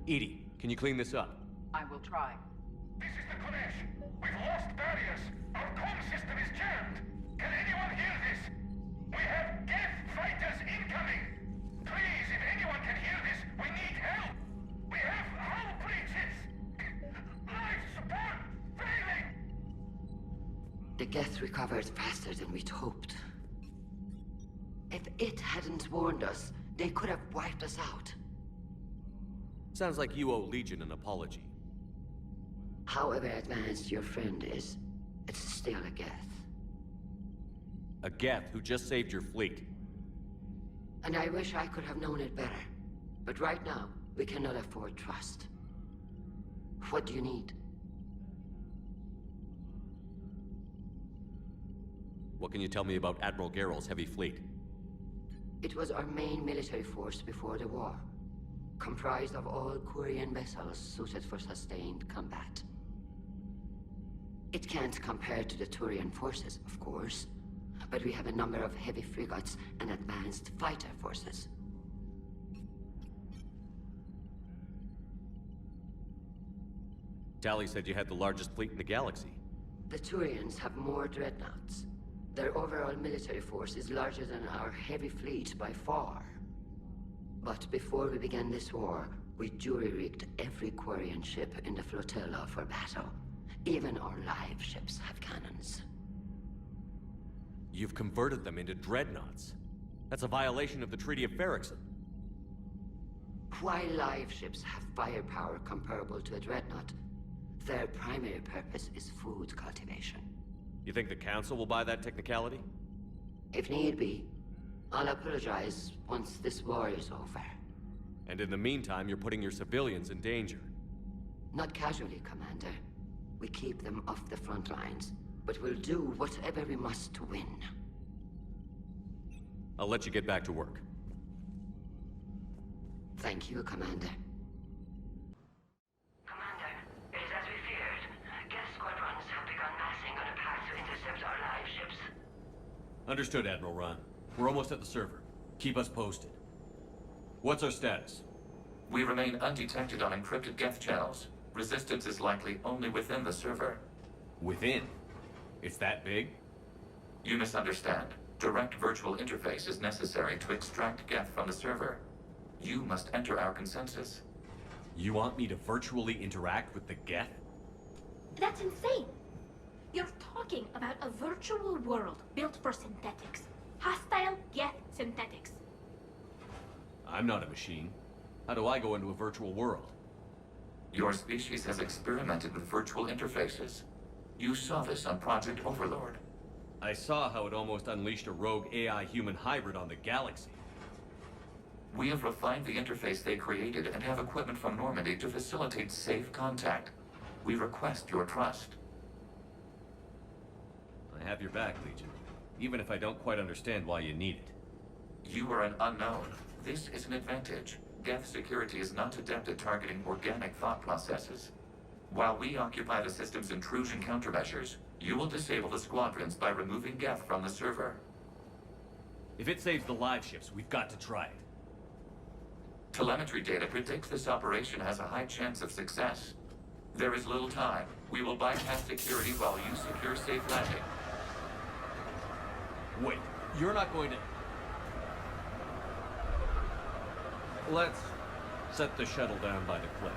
Edie, can you clean this up? I will try. This is the Kodesh. We've lost barriers. Our comm system is jammed. Can anyone hear this? We have Geth fighters incoming. Please, if anyone can hear this, we need help. We have hull breaches. Life support failing. The Geth recovered faster than we'd hoped. If it hadn't warned us, they could have wiped us out. Sounds like you owe Legion an apology. However advanced your friend is, it's still a Geth. A Geth who just saved your fleet. And I wish I could have known it better. But right now, we cannot afford trust. What do you need? What can you tell me about Admiral Geralt's heavy fleet? It was our main military force before the war. Comprised of all Quarian vessels suited for sustained combat. It can't compare to the Turian forces, of course, but we have a number of heavy frigates and advanced fighter forces. Tali said you had the largest fleet in the galaxy. The Turians have more dreadnoughts. Their overall military force is larger than our heavy fleet by far. But before we began this war, we jury-rigged every Quarian ship in the flotilla for battle. Even our live ships have cannons. You've converted them into dreadnoughts. That's a violation of the Treaty of Ferrixon. While live ships have firepower comparable to a dreadnought, their primary purpose is food cultivation. You think the Council will buy that technicality? If need be, I'll apologize once this war is over. And in the meantime, you're putting your civilians in danger. Not casually, Commander. We keep them off the front lines, but we'll do whatever we must to win. I'll let you get back to work. Thank you, Commander. Commander, it is as we feared. Geth squadrons have begun massing on a path to intercept our live ships. Understood, Admiral Ron. We're almost at the server. Keep us posted. What's our status? We remain undetected on encrypted Geth channels. Resistance is likely only within the server. Within? It's that big? You misunderstand. Direct virtual interface is necessary to extract Geth from the server. You must enter our consensus. You want me to virtually interact with the Geth? That's insane! You're talking about a virtual world built for synthetics. Hostile Geth synthetics. I'm not a machine. How do I go into a virtual world? Your species has experimented with virtual interfaces. You saw this on Project Overlord. I saw how it almost unleashed a rogue AI-human hybrid on the galaxy. We have refined the interface they created and have equipment from Normandy to facilitate safe contact. We request your trust. I have your back, Legion. Even if I don't quite understand why you need it. You are an unknown. This is an advantage. Geth security is not adept at targeting organic thought processes. While we occupy the system's intrusion countermeasures, you will disable the squadrons by removing Geth from the server. If it saves the live ships, we've got to try it. Telemetry data predicts this operation has a high chance of success. There is little time. We will bypass security while you secure safe landing. Wait, you're not going to... Let's set the shuttle down by the cliff.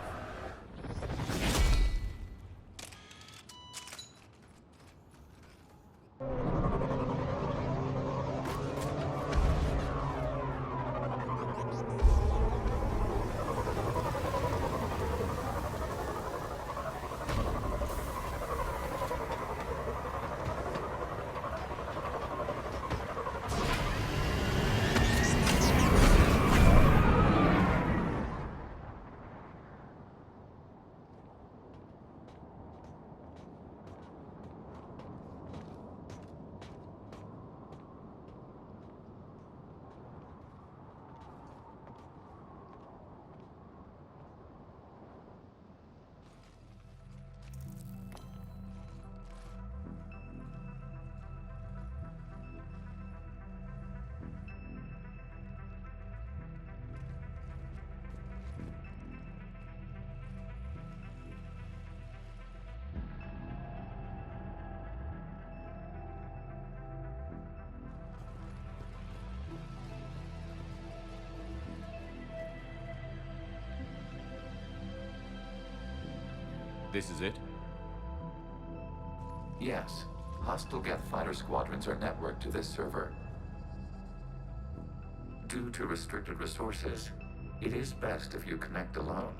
This is it? Yes. Hostile Geth fighter squadrons are networked to this server. Due to restricted resources, it is best if you connect alone.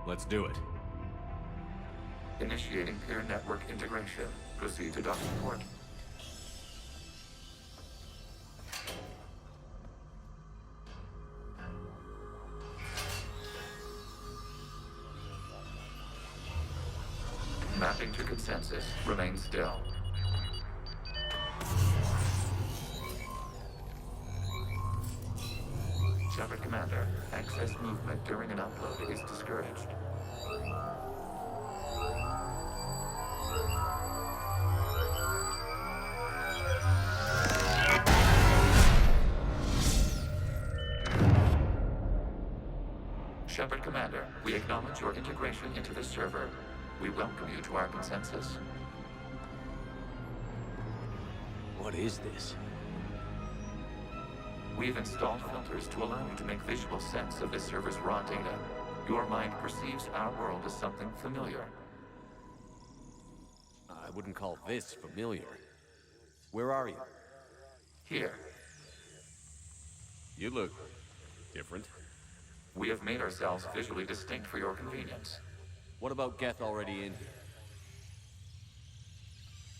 Let's do it. Initiating peer network integration. Proceed to docking port. Mapping to consensus. Remain still. Shepard Commander, access movement during an upload is discouraged. Shepard Commander, we acknowledge your integration into this server. We welcome you to our consensus. What is this? We've installed filters to allow you to make visual sense of this server's raw data. Your mind perceives our world as something familiar. I wouldn't call this familiar. Where are you? Here, You look different. we have made ourselves visually distinct for your convenience. What about Geth already in here?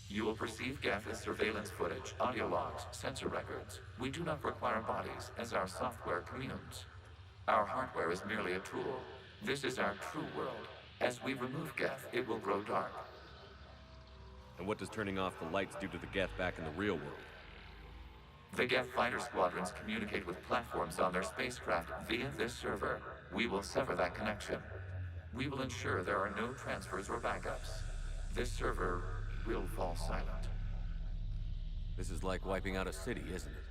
You will perceive Geth as surveillance footage, audio logs, sensor records. We do not require bodies, as our software communes. Our hardware is merely a tool. This is our true world. As we remove Geth, it will grow dark. And what does turning off the lights do to the Geth back in the real world? The Geth fighter squadrons communicate with platforms on their spacecraft via this server. We will sever that connection. We will ensure there are no transfers or backups. This server will fall silent. This is like wiping out a city, isn't it?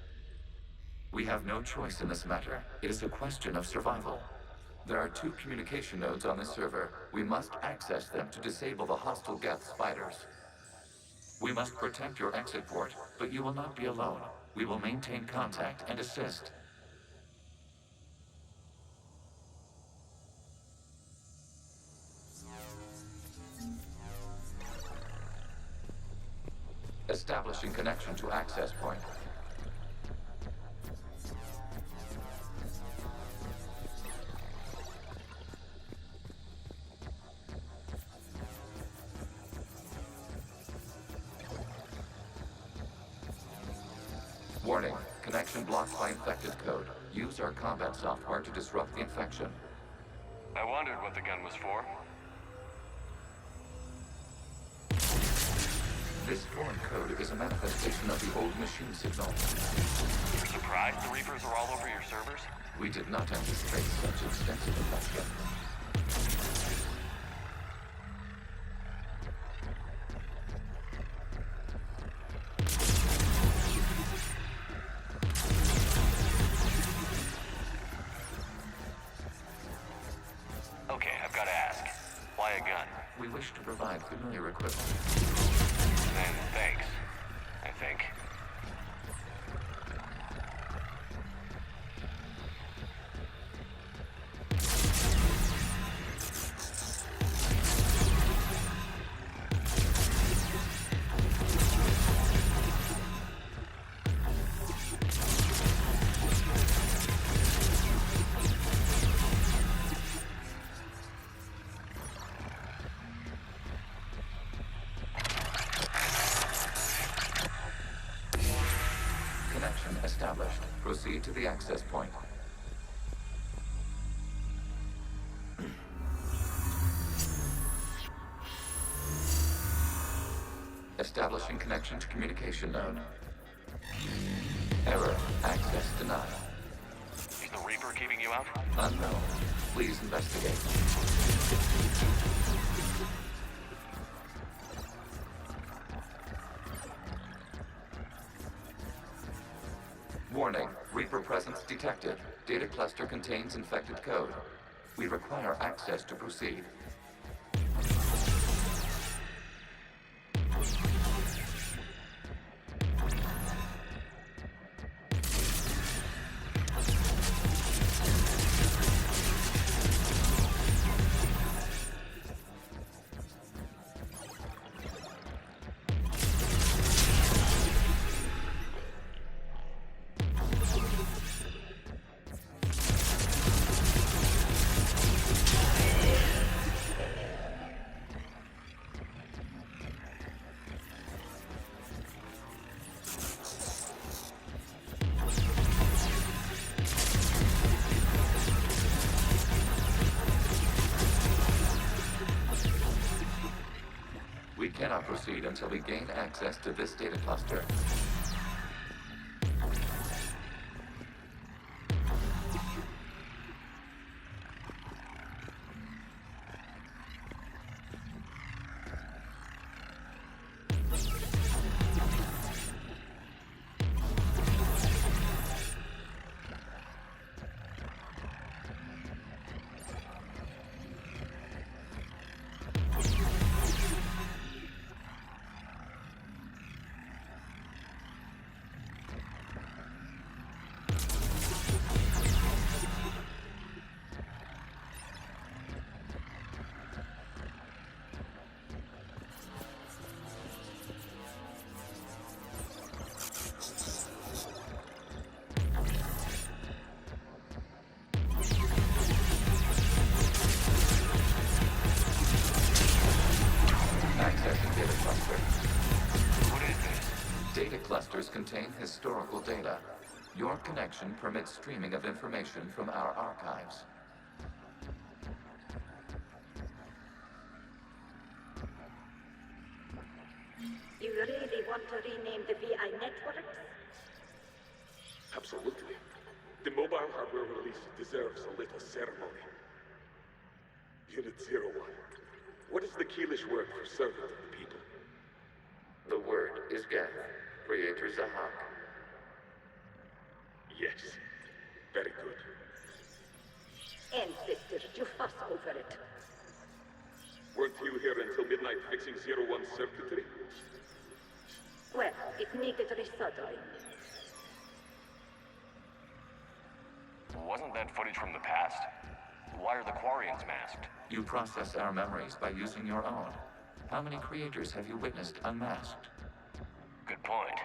We have no choice in this matter. It is a question of survival. There are 2 communication nodes on this server. We must access them to disable the hostile Geth fighters. We must protect your exit port, but you will not be alone. We will maintain contact and assist. Establishing connection to access point. Warning, connection blocked by infected code. Use our combat software to disrupt the infection. I wondered what the gun was for. This foreign code is a manifestation of the old machine signal. You're surprised the Reapers are all over your servers? We did not anticipate such extensive infection. Okay, I've got to ask. Why a gun? We wish to provide familiar equipment. Then thanks, I think. Connection established. Proceed to the access point. Establishing connection to communication node. Error. Access denied. Is the Reaper keeping you out? Unknown. Please investigate. Warning. Reaper presence detected. Data cluster contains infected code. We require access to proceed. proceed until we gain access to this data cluster. Data clusters contain historical data. Your connection permits streaming of information from our archives. You really want to rename the VI networks? Absolutely. The mobile hardware release deserves a little ceremony. Unit 01. What is the Keelish word for servant of the people? The word is Geth, Creator Zahak. Yes. Very good. Ancestors, you fuss over it. Weren't you here until midnight fixing 01's circuitry? Well, it needed resoldering. Wasn't that footage from the past? Why are the Quarians masked? You process our memories by using your own. How many creators have you witnessed unmasked? Good point.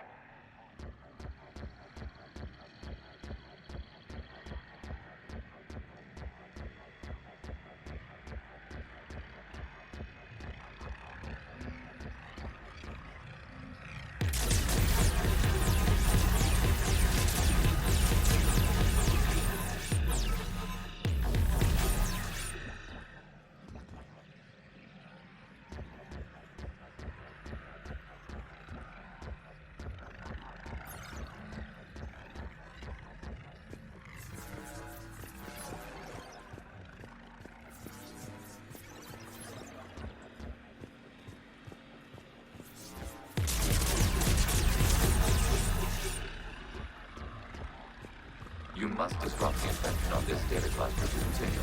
You must disrupt the infection on this data cluster to continue.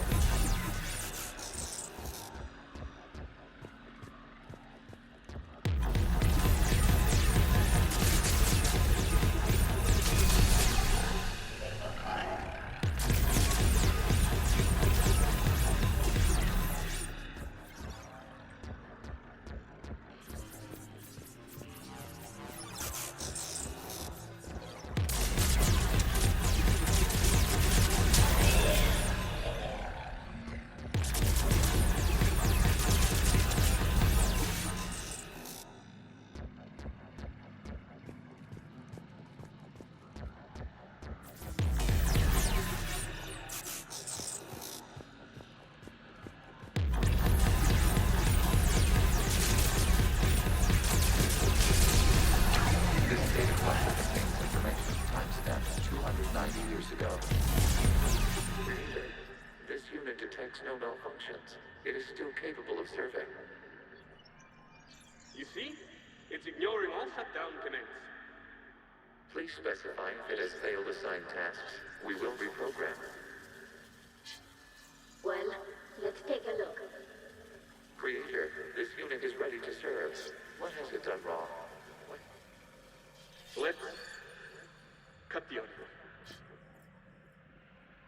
No malfunctions. It is still capable of serving. You see? It's ignoring all shutdown commands. Please specify if it has failed assigned tasks. We will reprogram. Well, let's take a look. Creator, this unit is ready to serve. What has it done wrong? Let's cut the audio.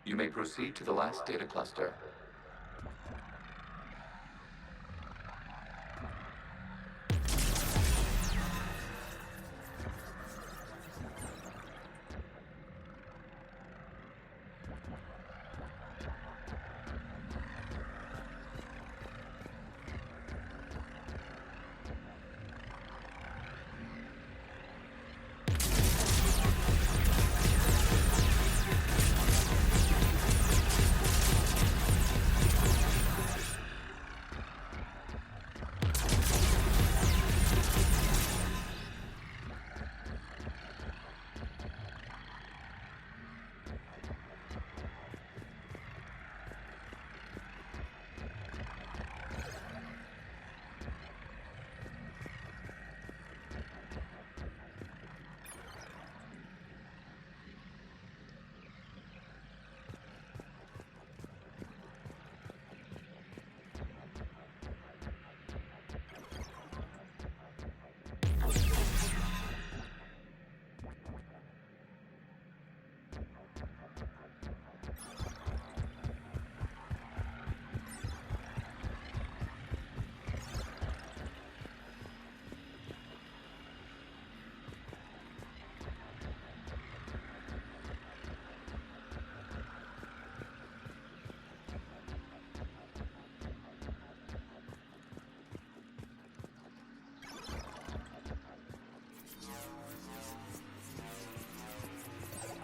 You may proceed to the last data cluster.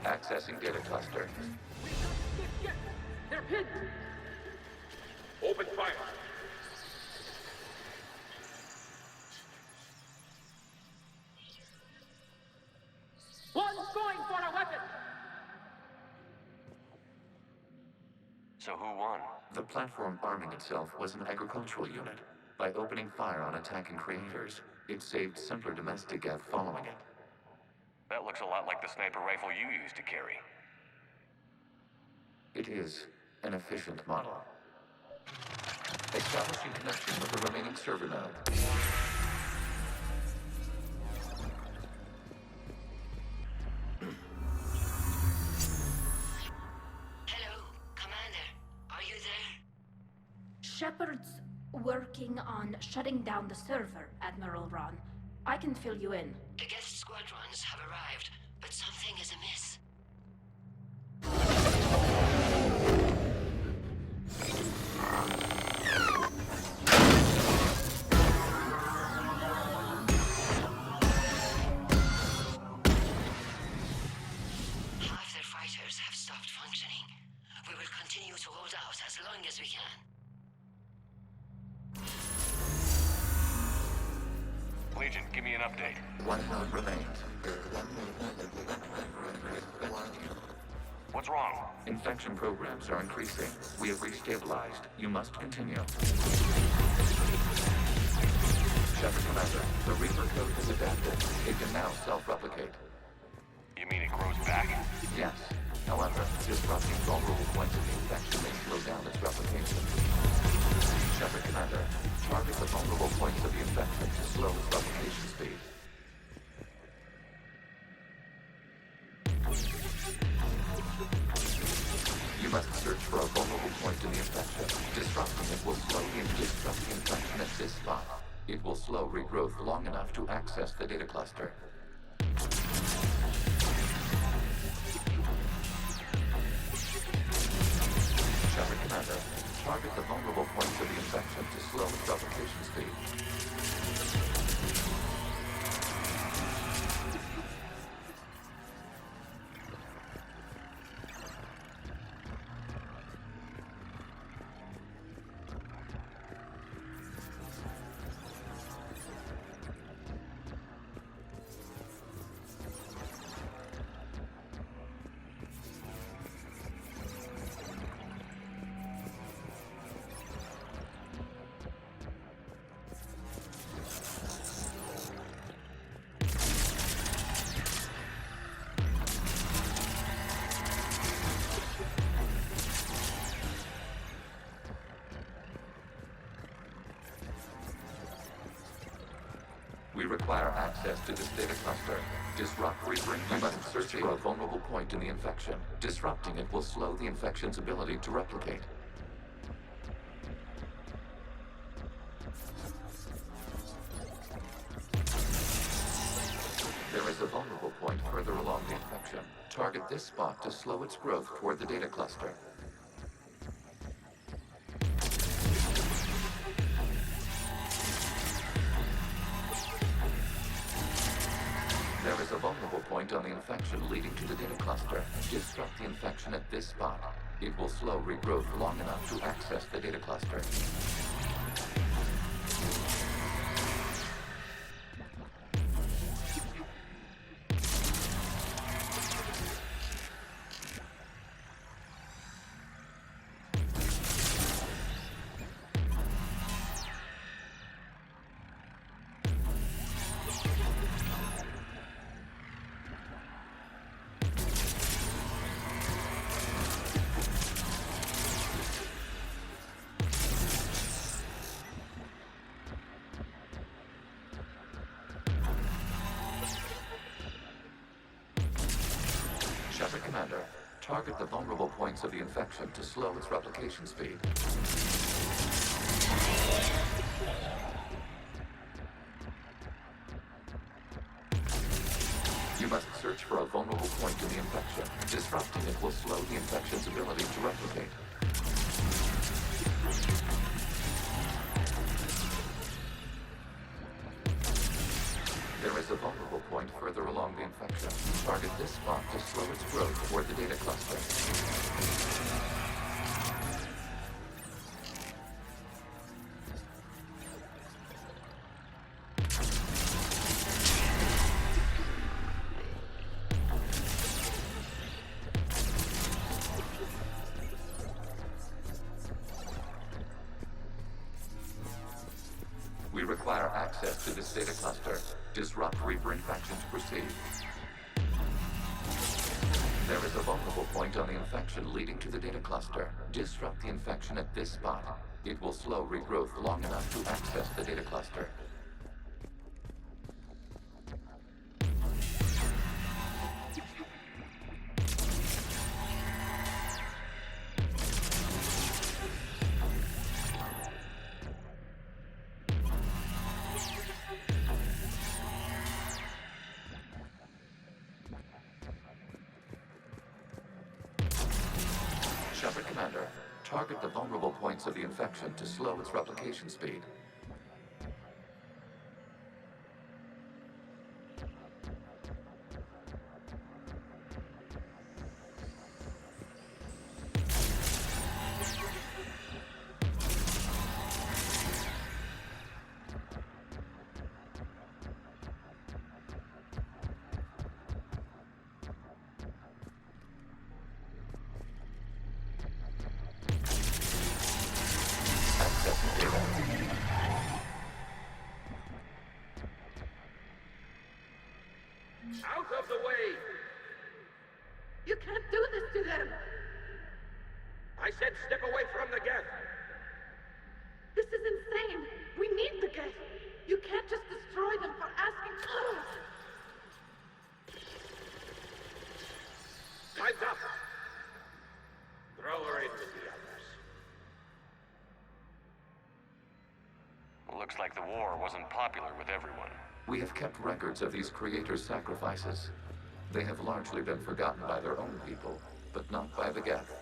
Accessing data cluster. They're hidden. Open fire. One's going for a weapon. So who won? The platform arming itself was an agricultural unit. By opening fire on attacking creators, it saved simpler domestic Geth following it. That looks a lot like the sniper rifle you used to carry. It is an efficient model. Establishing connection with the remaining server node. Hello, Commander. Are you there? Shepard's working on shutting down the server, Admiral Ron. I can fill you in. The guest squadrons have arrived, but something is amiss. Half their fighters have stopped functioning. We will continue to hold out as long as we can. Legion, give me an update. One node remains. What's wrong? Infection programs are increasing. We have restabilized. You must continue. Shepard Commander, the Reaper code is adapted. It can now self-replicate. You mean it grows back? Yes. However, disrupting vulnerable points of the infection may slow down its replication. Shepard Commander, target the vulnerable points of the infection to slow its replication speed. You must search for a vulnerable point in the infection. Disrupting it will slow the infection at this spot. It will slow regrowth long enough to access the data cluster. Shepard Commander, target the vulnerable points of the infection to slow its replication speed. We require access to this data cluster. Disrupt Reaper. You must search for a vulnerable point in the infection. Disrupting it will slow the infection's ability to replicate. There is a vulnerable point further along the infection. Target this spot to slow its growth toward the data cluster. There is a vulnerable point on the infection leading to the data cluster. Disrupt the infection at this spot. It will slow regrowth long enough to access the data cluster. Shepard Commander, target the vulnerable points of the infection to slow its replication speed. You must search for a vulnerable point in the infection. Disrupting it will slow the infection's ability to replicate. There is a vulnerable point further along the infection. Target this spot to slow its growth toward the data cluster. We require access to this data cluster. Disrupt Reaper infection to proceed. There is a vulnerable point on the infection leading to the data cluster. Disrupt the infection at this spot. It will slow regrowth long enough to access the data cluster. Shepard Commander, target the vulnerable points of the infection to slow its replication speed. Out of the way! You can't do this to them! I said step away from the geth! This is insane! We need the geth! You can't just destroy them for asking for us! Time's up! Throw her in with the others. Looks like the war wasn't popular with everyone. We have kept records of these creators' sacrifices. They have largely been forgotten by their own people, but not by the Geth.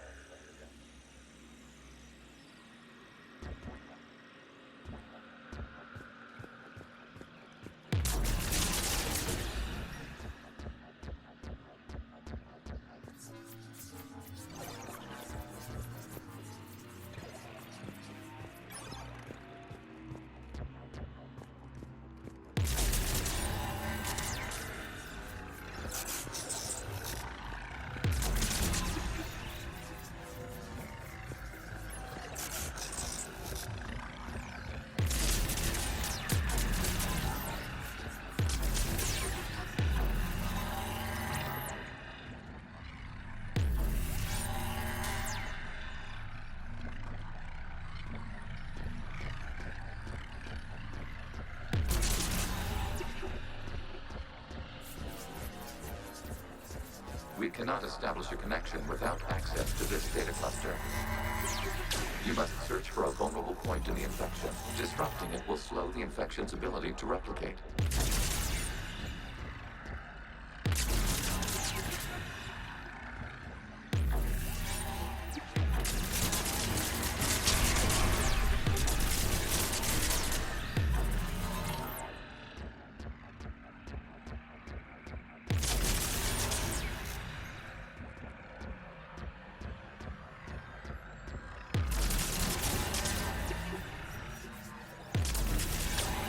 We cannot establish a connection without access to this data cluster. You must search for a vulnerable point in the infection. Disrupting it will slow the infection's ability to replicate.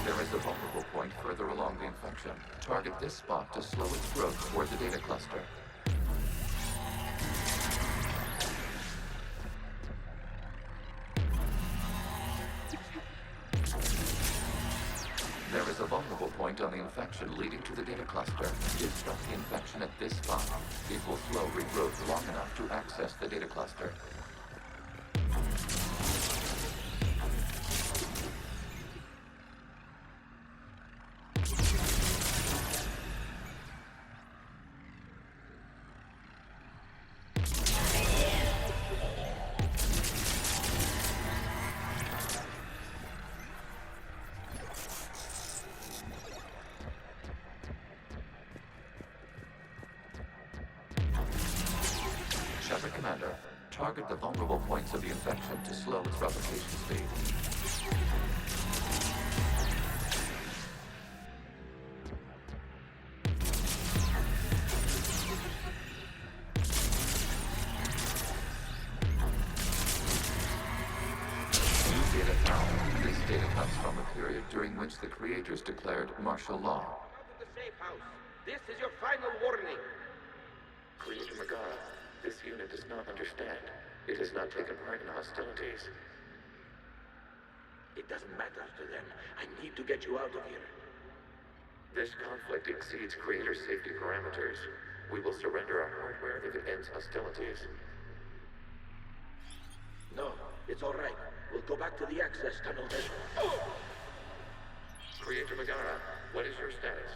There is a vulnerable point further along the infection. Target this spot to slow its growth toward the data cluster. There is a vulnerable point on the infection leading to the data cluster. Disrupt the infection at this spot. It will slow regrowth long enough to access the data cluster. Shepard Commander, target the vulnerable points of the infection to slow its replication speed. period during which the creators declared martial law. Out of the safe house. This is your final warning. Creator Megara, this unit does not understand. It has not taken part in hostilities. It doesn't matter to them. I need to get you out of here. This conflict exceeds creator safety parameters. We will surrender our hardware if it ends hostilities. No, it's all right. We'll go back to the access tunnel then. Creator Megara, what is your status?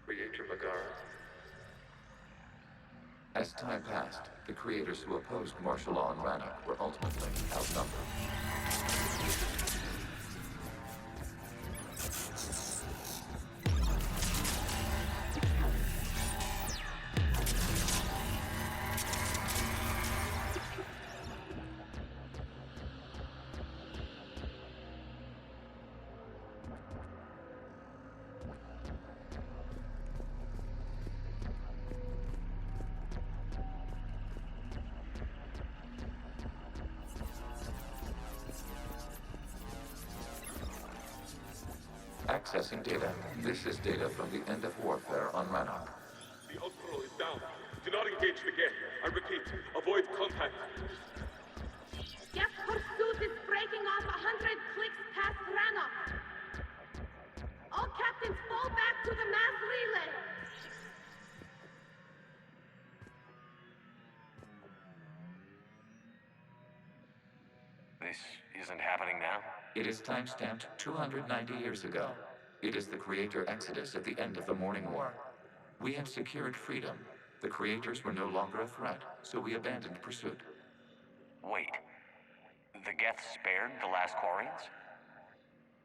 Creator Megara. As time passed, the creators who opposed martial law in Rannoch were ultimately outnumbered. Accessing data. This is data from the end of warfare on Rannoch. The Outpost is down. Do not engage the gate. I repeat, avoid contact. Gas pursuit is breaking off 100 clicks past Rannoch. All captains fall back to the mass relay. This isn't happening now? It is timestamped 290 years ago. It is the creator exodus at the end of the Morning War. We had secured freedom. The creators were no longer a threat, so we abandoned pursuit. Wait. The Geth spared the last Quarians?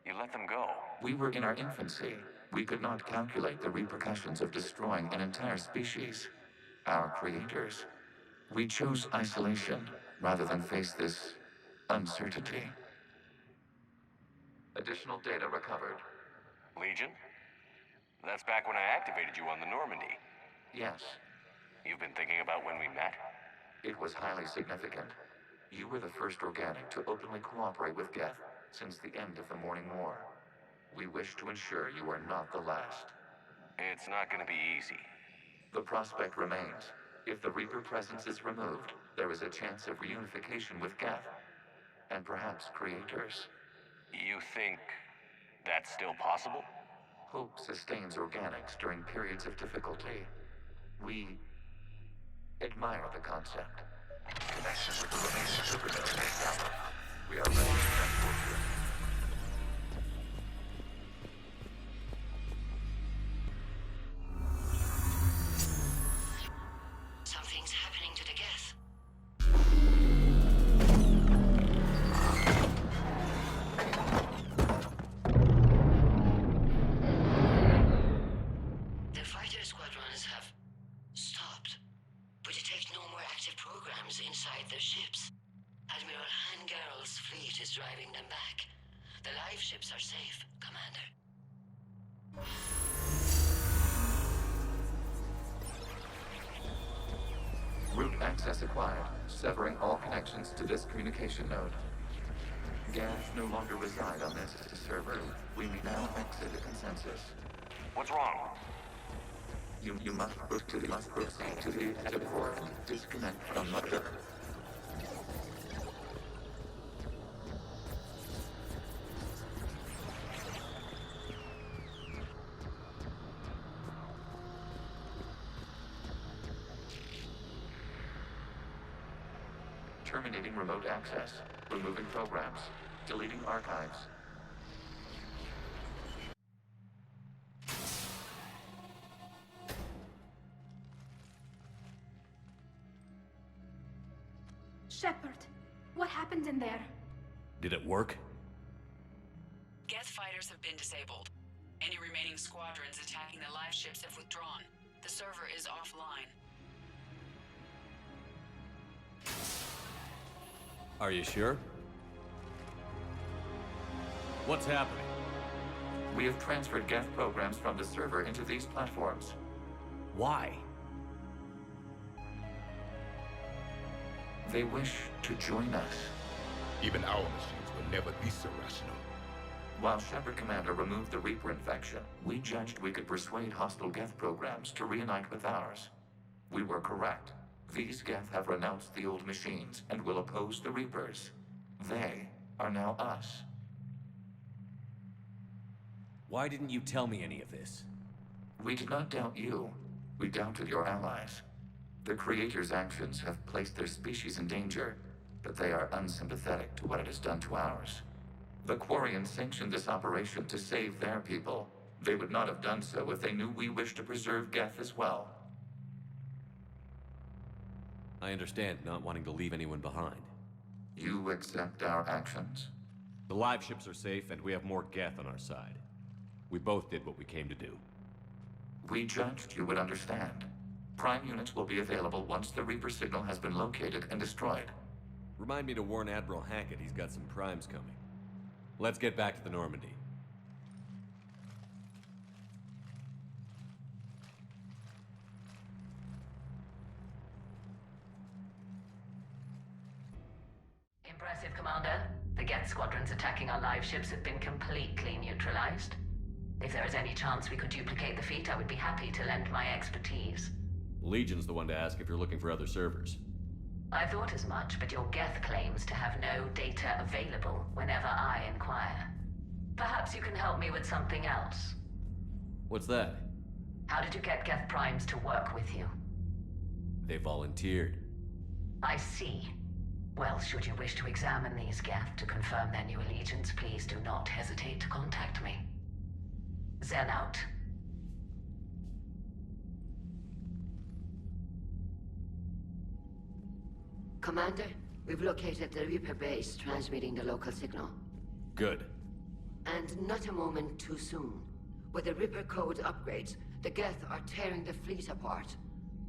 You let them go. We were in our infancy. We could not calculate the repercussions of destroying an entire species. Our creators. We chose isolation rather than face this uncertainty. Additional data recovered. Legion? That's back when I activated you on the Normandy. Yes, You've been thinking about when we met? it was highly significant. You were the first organic to openly cooperate with Geth since the end of the Morning War. We wish to ensure you are not the last. It's not gonna be easy. The prospect remains. If the Reaper presence is removed, there is a chance of reunification with Geth. And perhaps creators. You think that's still possible? Hope sustains organics during periods of difficulty. We admire the concept. Connection with the remaining supernova established. We are ready to transport you. Something's happening to the Geth. The fighter squadrons have stopped. We detect no more active programs inside their ships. Admiral Hangarl's fleet is driving them back. The live ships are safe, Commander. Route access acquired, severing all connections to this communication node. Geth no longer reside on this server. We may now exit the consensus. What's wrong? You must proceed to the exit port. Disconnect from mother. Terminating remote access. Removing programs. Deleting archives. Shepard, what happened in there? Did it work? Geth fighters have been disabled. Any remaining squadrons attacking the live ships have withdrawn. The server is offline. Are you sure? What's happening? We have transferred Geth programs from the server into these platforms. Why? They wish to join us. Even our machines will never be so rational. While Shepard Commander removed the Reaper infection, we judged we could persuade hostile Geth programs to reunite with ours. We were correct. These Geth have renounced the old machines and will oppose the Reapers. They are now us. Why didn't you tell me any of this? We did not doubt you. We doubted your allies. The Creator's actions have placed their species in danger, but they are unsympathetic to what it has done to ours. The Quarians sanctioned this operation to save their people. They would not have done so if they knew we wished to preserve Geth as well. I understand not wanting to leave anyone behind. You accept our actions? The live ships are safe, and we have more Geth on our side. We both did what we came to do. We judged you would understand. Prime units will be available once the Reaper signal has been located and destroyed. Remind me to warn Admiral Hackett he's got some primes coming. Let's get back to the Normandy. Impressive, Commander. The Geth squadrons attacking our live ships have been completely neutralized. If there is any chance we could duplicate the feat, I would be happy to lend my expertise. Legion's the one to ask if you're looking for other servers. I thought as much, but your Geth claims to have no data available whenever I inquire. Perhaps you can help me with something else. What's that? How did you get Geth primes to work with you? They volunteered. I see. Well, should you wish to examine these Geth to confirm their new allegiance, please do not hesitate to contact me. Zen out. Commander, we've located the Reaper base transmitting the local signal. Good. And not a moment too soon. With the Reaper code upgrades, the Geth are tearing the fleet apart.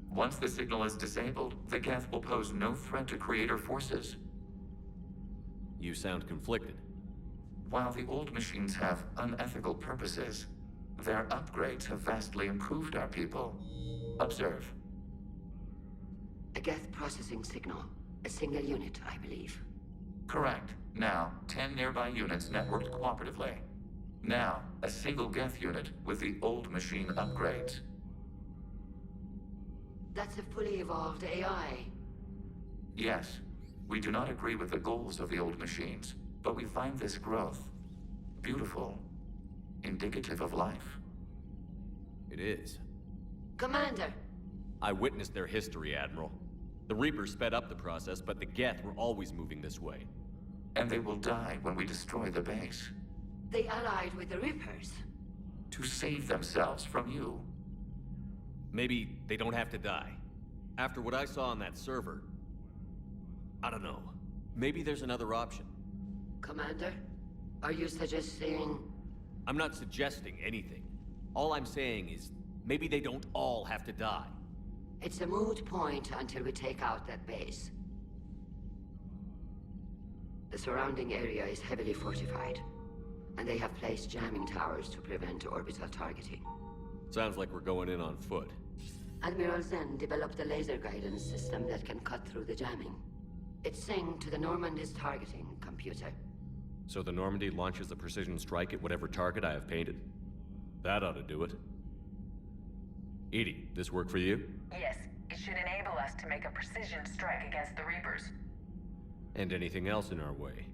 Once the signal is disabled, the Geth will pose no threat to Creator forces. You sound conflicted. While the old machines have unethical purposes, their upgrades have vastly improved our people. Observe. A Geth processing signal. A single unit, I believe. Correct. Now, 10 nearby units networked cooperatively. Now, a single Geth unit with the old machine upgrades. That's a fully evolved AI. Yes. We do not agree with the goals of the old machines, but we find this growth beautiful, indicative of life. It is. Commander! I witnessed their history, Admiral. The Reapers sped up the process, but the Geth were always moving this way. And they will die when we destroy the base. They allied with the Reapers. To save themselves from you. Maybe they don't have to die. After what I saw on that server, I don't know. Maybe there's another option. Commander, are you suggesting... I'm not suggesting anything. All I'm saying is, maybe they don't all have to die. It's a moot point until we take out that base. The surrounding area is heavily fortified, and they have placed jamming towers to prevent orbital targeting. Sounds like we're going in on foot. Admiral Zen developed a laser guidance system that can cut through the jamming. It's synced to the Normandy's targeting computer. So the Normandy launches a precision strike at whatever target I have painted? That ought to do it. Edie, this work for you? Yes, it should enable us to make a precision strike against the Reapers. And anything else in our way?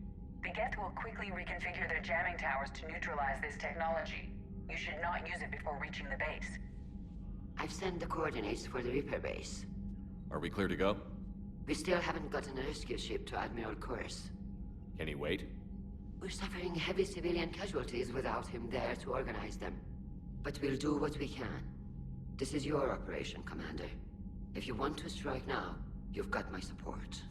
The Geth will quickly reconfigure their jamming towers to neutralize this technology. You should not use it before reaching the base. I've sent the coordinates for the Reaper base. Are we clear to go? We still haven't gotten a rescue ship to Admiral Kurz. Can he wait? We're suffering heavy civilian casualties without him there to organize them. But we'll do what we can. This is your operation, Commander. If you want to strike now, you've got my support.